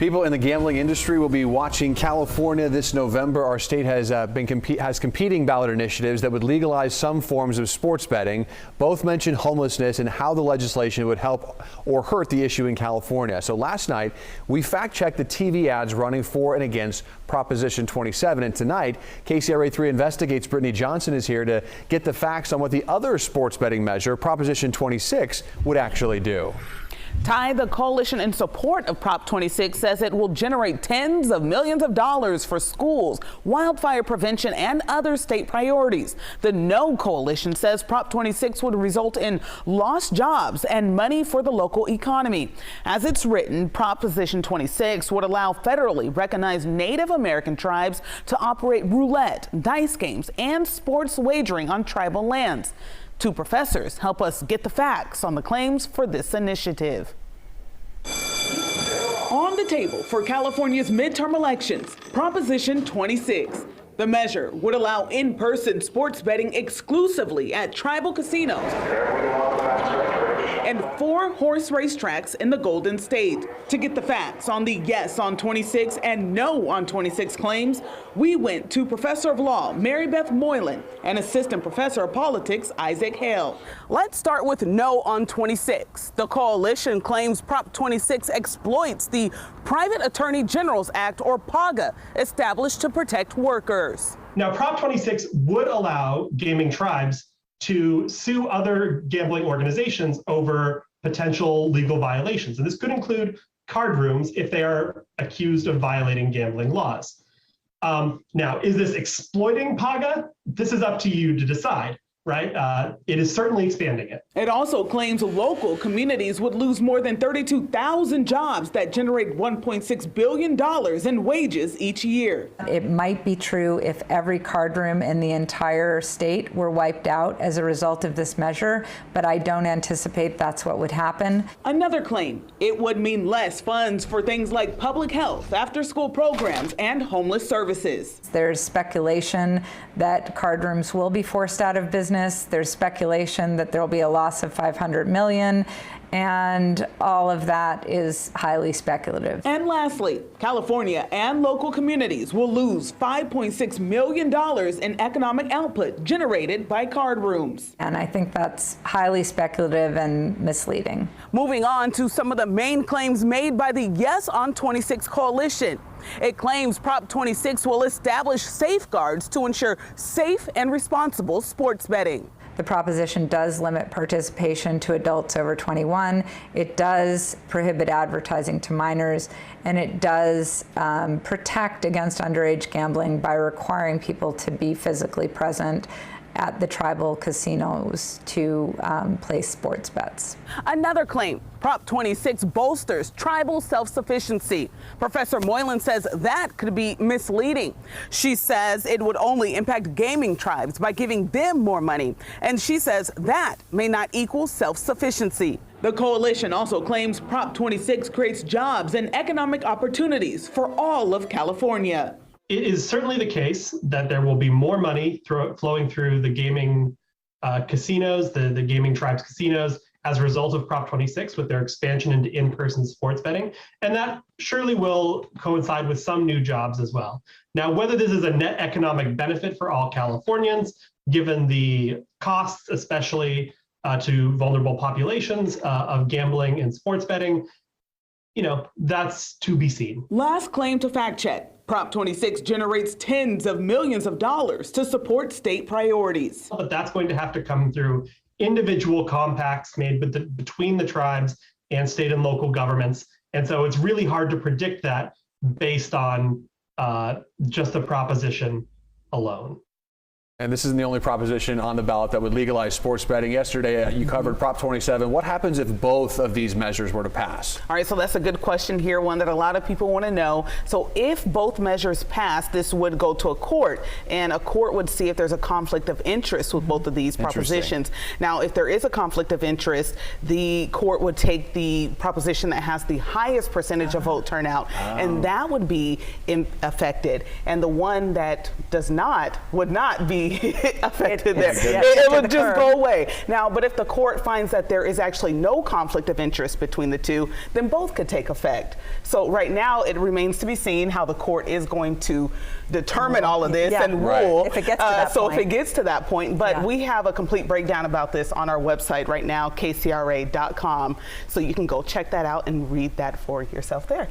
People in the gambling industry will be watching California this November. Our state has competing ballot initiatives that would legalize some forms of sports betting. Both mention homelessness and how the legislation would help or hurt the issue in California. So last night, we fact-checked the TV ads running for and against Proposition 27. And tonight, KCRA 3 Investigates Brittany Johnson is here to get the facts on what the other sports betting measure, Proposition 26, would actually do. Ty, the coalition in support of Prop 26 says it will generate tens of millions of dollars for schools, wildfire prevention, and other state priorities. The No coalition says Prop 26 would result in lost jobs and money for the local economy. As it's written, Proposition 26 would allow federally recognized Native American tribes to operate roulette, dice games, and sports wagering on tribal lands. Two professors help us get the facts on the claims for this initiative. On the table for California's midterm elections, Proposition 26. The measure would allow in-person sports betting exclusively at tribal casinos and 4 horse racetracks in the Golden State. To get the facts on the yes on 26 and no on 26 claims, we went to Professor of Law Mary Beth Moylan and Assistant Professor of Politics Isaac Hale. Let's start with no on 26. The coalition claims Prop 26 exploits the Private Attorney General's Act, or PAGA, established to protect workers. Now, Prop 26 would allow gaming tribes to sue other gambling organizations over potential legal violations. And this could include card rooms if they are accused of violating gambling laws. Now, is this exploiting PAGA? This is up to you to decide, right? It is certainly expanding it. It also claims local communities would lose more than 32,000 jobs that generate $1.6 billion in wages each year. It might be true if every card room in the entire state were wiped out as a result of this measure, but I don't anticipate that's what would happen. Another claim, it would mean less funds for things like public health, after-school programs, and homeless services. There's speculation that card rooms will be forced out of business. There's speculation that there will be a loss of $500 million, and all of that is highly speculative. And lastly, California and local communities will lose $5.6 million in economic output generated by card rooms. And I think that's highly speculative and misleading. Moving on to some of the main claims made by the Yes on 26 coalition. It claims Prop 26 will establish safeguards to ensure safe and responsible sports betting. The proposition does limit participation to adults over 21. It does prohibit advertising to minors, and it does protect against underage gambling by requiring people to be physically present at the tribal casinos to place sports bets. Another claim, Prop 26 bolsters tribal self-sufficiency. Professor Moylan says that could be misleading. She says it would only impact gaming tribes by giving them more money, and she says that may not equal self-sufficiency. The coalition also claims Prop 26 creates jobs and economic opportunities for all of California. It is certainly the case that there will be more money flowing through the gaming casinos, the gaming tribes casinos, as a result of Prop 26 with their expansion into in-person sports betting. And that surely will coincide with some new jobs as well. Now, whether this is a net economic benefit for all Californians, given the costs, especially to vulnerable populations of gambling and sports betting, that's to be seen. Last claim to fact check. Prop 26 generates tens of millions of dollars to support state priorities. But that's going to have to come through individual compacts made between the tribes and state and local governments. And so it's really hard to predict that based on just the proposition alone. And this isn't the only proposition on the ballot that would legalize sports betting. Yesterday, you covered Prop 27. What happens if both of these measures were to pass? All right, so that's a good question here, one that a lot of people want to know. So if both measures pass, this would go to a court, and a court would see if there's a conflict of interest with both of these propositions. Now, if there is a conflict of interest, the court would take the proposition that has the highest percentage of vote turnout, and that would be affected. And the one that does not would not be be affected there. yeah, It to would the just curb. go away. Now, but if the court finds that there is actually no conflict of interest between the two, then both could take effect. So right now, it remains to be seen how the court is going to determine all of this Yeah. and Right. rule. If it gets to that so if point. it gets to that point, but Yeah. we have a complete breakdown about this on our website right now, kcra.com. So you can go check that out and read that for yourself there.